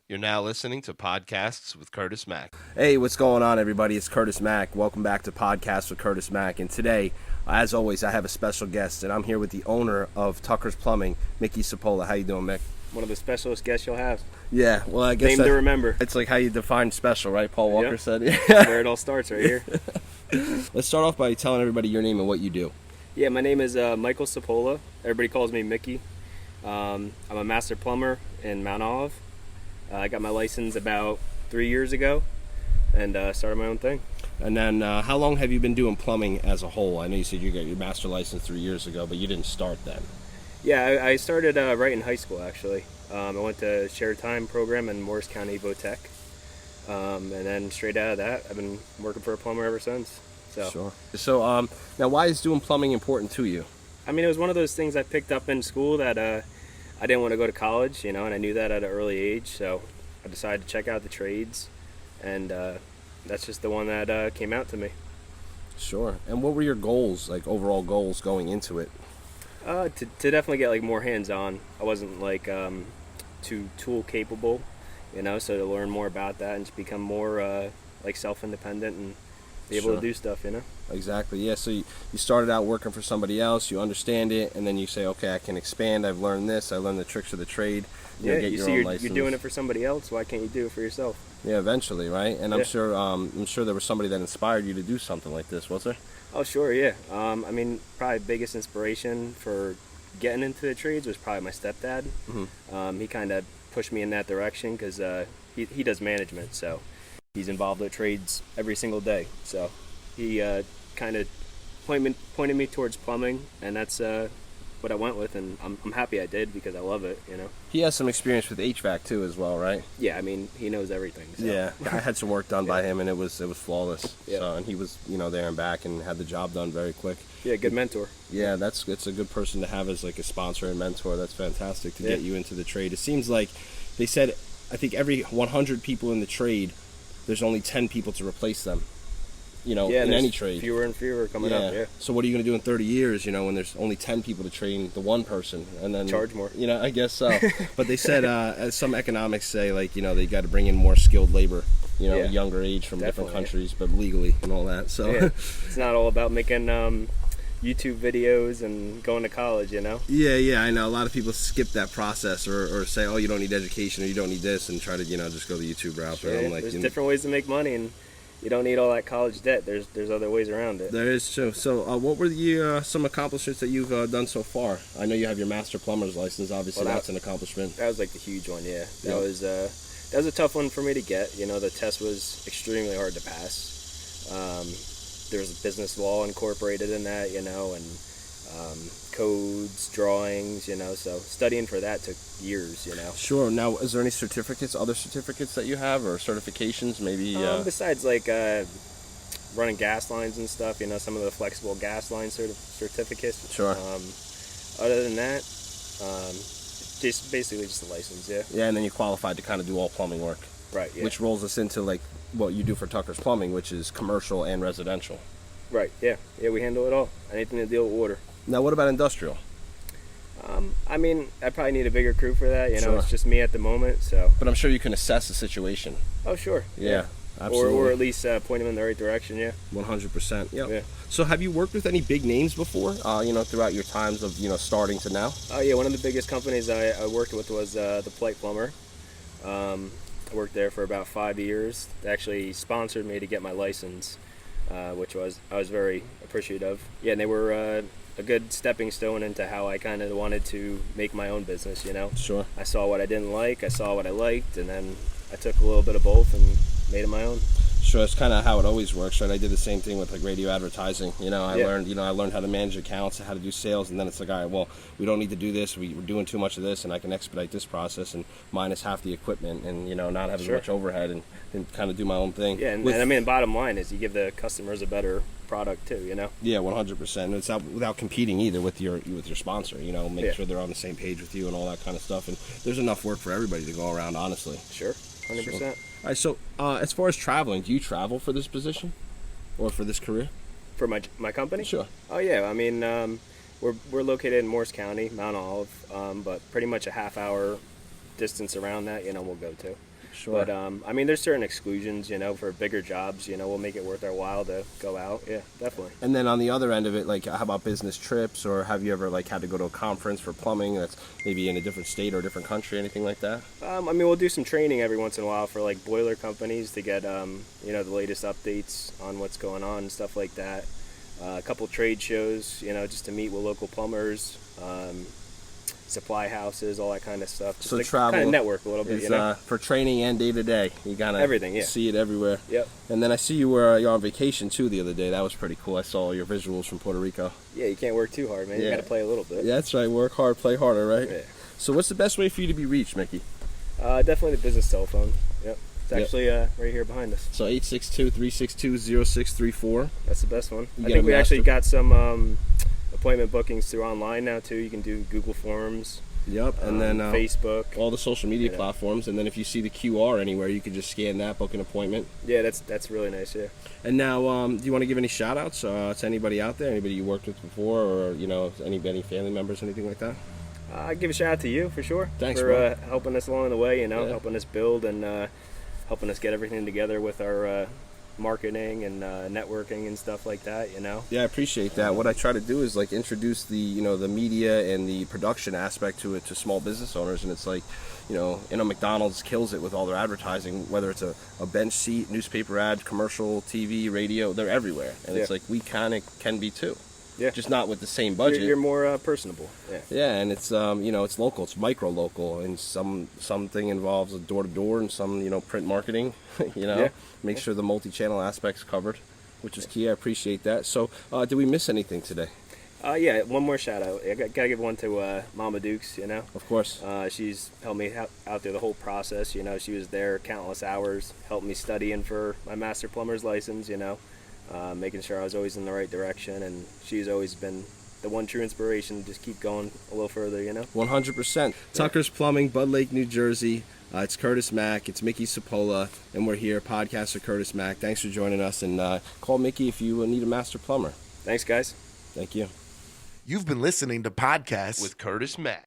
You're now listening to Podcasts with Curtis Mack. Hey, what's going on, everybody? It's Curtis Mack. Welcome back to Podcasts with Curtis Mack. And today, as always, I have a special guest, and I'm here with the owner of Tucker's Plumbing, Micky Cipolla. How you doing, Mick? One of the specialist guests you'll have. Yeah, well, I guess Name to remember. It's like how you define special, right? Paul Walker said. Where it all starts, right here. Let's start off by telling everybody your name and what you do. Yeah, my name is Micky Cipolla. Everybody calls me Mickey. I'm a Master Plumber in Mount Olive. I got my license about 3 years ago and started my own thing. And then how long have you been doing plumbing as a whole? I know you said you got your master license 3 years ago, but you didn't start then. Yeah, I started right in high school, actually. I went to shared time program in Morris County Votech. And then straight out of that, I've been working for a plumber ever since. Sure. So now why is doing plumbing important to you? I mean, it was one of those things I picked up in school that I didn't want to go to college, and I knew that at an early age, so I decided to check out the trades, and that's just the one that came out to me. Sure. And what were your goals, like overall goals going into it? To definitely get like more hands-on. I wasn't like too tool capable, so to learn more about that and just become more like self-independent and be able to do stuff, Exactly, yeah. So you started out working for somebody else, you understand it, and then you say, okay, I can expand, I've learned this, I learned the tricks of the trade. Get your own license. You're doing it for somebody else, why can't you do it for yourself? Yeah, eventually, right? And I'm sure there was somebody that inspired you to do something like this, was there? Oh, sure, yeah. I mean, probably biggest inspiration for getting into the trades was probably my stepdad. Mm-hmm. He kind of pushed me in that direction because he does management, so he's involved with trades every single day. So he kind of pointed me towards plumbing, and that's what I went with, and I'm happy I did because I love it, He has some experience with HVAC too as well, right? Yeah, I mean, he knows everything. So. Yeah, I had some work done by him, and it was flawless. Yeah. So, and he was there and back and had the job done very quick. Yeah, good mentor. Yeah, it's a good person to have as like a sponsor and mentor. That's fantastic to get you into the trade. It seems like they said, I think every 100 people in the trade, there's only 10 people to replace them. In any trade. Fewer and fewer coming up, yeah. So what are you going to do in 30 years, when there's only 10 people to train the one person? And then charge more. I guess so. But they said, as some economics say, like, they got to bring in more skilled labor, younger age from different countries, but legally and all that. So it's not all about making YouTube videos and going to college, Yeah, I know. A lot of people skip that process or say, oh, you don't need education or you don't need this, and try to, just go the YouTube route. Sure, but I'm like, there's different ways to make money, and you don't need all that college debt. There's other ways around it. There is too. So what were the some accomplishments that you've done so far? I know you have your Master Plumber's license. Obviously, that's an accomplishment. That was like the huge one, yeah. That was a tough one for me to get. The test was extremely hard to pass. There's business law incorporated in that, and codes, drawings, so studying for that took years, Sure. Now, is there any other certificates that you have, or certifications, maybe? Besides, like, running gas lines and stuff, some of the flexible gas line certificates. Sure. Other than that, just basically just a license, yeah. Yeah, and then you qualified to kind of do all plumbing work. Right, yeah. Which rolls us into, like, what you do for Tucker's Plumbing, which is commercial and residential. Right, yeah. Yeah, we handle it all. Anything to deal with water. Now, what about industrial? I mean, I probably need a bigger crew for that. Sure. It's just me at the moment, so. But I'm sure you can assess the situation. Oh, sure. Yeah, absolutely. Or at least point them in the right direction, yeah. 100%. Yep. Yeah. So have you worked with any big names before, throughout your times of, starting to now? Oh, yeah. One of the biggest companies I worked with was the Plumber. I worked there for about 5 years. They actually sponsored me to get my license, which I was very appreciative. Yeah, and they were a good stepping stone into how I kind of wanted to make my own business, Sure. I saw what I didn't like, I saw what I liked, and then I took a little bit of both and made it my own. Sure, it's kind of how it always works, right? I did the same thing with like radio advertising. I learned how to manage accounts, how to do sales, and then it's like, all right, well, we don't need to do this. We're doing too much of this, and I can expedite this process and minus half the equipment, and not have as much overhead, and kind of do my own thing. Yeah, and I mean, the bottom line is you give the customers a better product too. Yeah, 100%. It's not without competing either with your sponsor. Make sure they're on the same page with you and all that kind of stuff. And there's enough work for everybody to go around, honestly. Sure, 100%. Sure. All right, so as far as traveling, do you travel for this position or for this career? For my company? Sure. Oh, yeah. I mean, we're located in Morris County, Mount Olive, but pretty much a half-hour distance around that, we'll go to. Sure. But I mean, there's certain exclusions, for bigger jobs. We'll make it worth our while to go out. Yeah, definitely. And then on the other end of it, like, how about business trips, or have you ever like had to go to a conference for plumbing that's maybe in a different state or a different country, anything like that? I mean, we'll do some training every once in a while for like boiler companies to get the latest updates on what's going on and stuff like that. A couple trade shows, just to meet with local plumbers. Supply houses, all that kind of stuff. Just so to travel kind of network a little bit, is, for training and day to day. You gotta everything, yeah. see it everywhere. Yep. And then I see you're on vacation too the other day. That was pretty cool. I saw your visuals from Puerto Rico. Yeah, you can't work too hard, man. You gotta play a little bit. Yeah, that's right. Work hard, play harder, right? Yeah. So what's the best way for you to be reached, Micky? Definitely the business telephone. Yep. It's actually right here behind us. So 862-362-0634. That's the best one. You I get think a we actually master- got some appointment bookings through online now too. You can do Google Forms. Yep, and then Facebook, all the social media platforms, and then if you see the QR anywhere, you can just scan that, book an appointment. Yeah, that's really nice. Yeah. And now, do you want to give any shout-outs to anybody out there, anybody you worked with before, or any family members, anything like that? I give a shout out to you for sure. Thanks, for helping us along the way. Helping us build and helping us get everything together with our marketing and networking and stuff like that. Yeah, I appreciate that. What I try to do is like introduce the the media and the production aspect to it to small business owners, and it's like McDonald's kills it with all their advertising, whether it's a bench seat, newspaper ad, commercial, TV, radio, they're everywhere, and it's like we kind of can be too. Yeah. Just not with the same budget. You're more personable. Yeah. Yeah, and it's it's local, it's micro local, and something involves a door to door, and some print marketing. Make sure the multi-channel aspect's covered, which is key. I appreciate that. So, did we miss anything today? Yeah, one more shout out. I gotta give one to Mama Dukes. Of course. She's helped me out through the whole process. She was there countless hours, helped me studying for my Master Plumber's license. Making sure I was always in the right direction, and she's always been the one true inspiration to just keep going a little further, 100%. Tucker's Plumbing, Bud Lake, New Jersey. It's Curtis Mack, it's Micky Cipolla, and we're here, podcaster Curtis Mack. Thanks for joining us, and call Micky if you need a master plumber. Thanks, guys. Thank you. You've been listening to podcasts with Curtis Mack.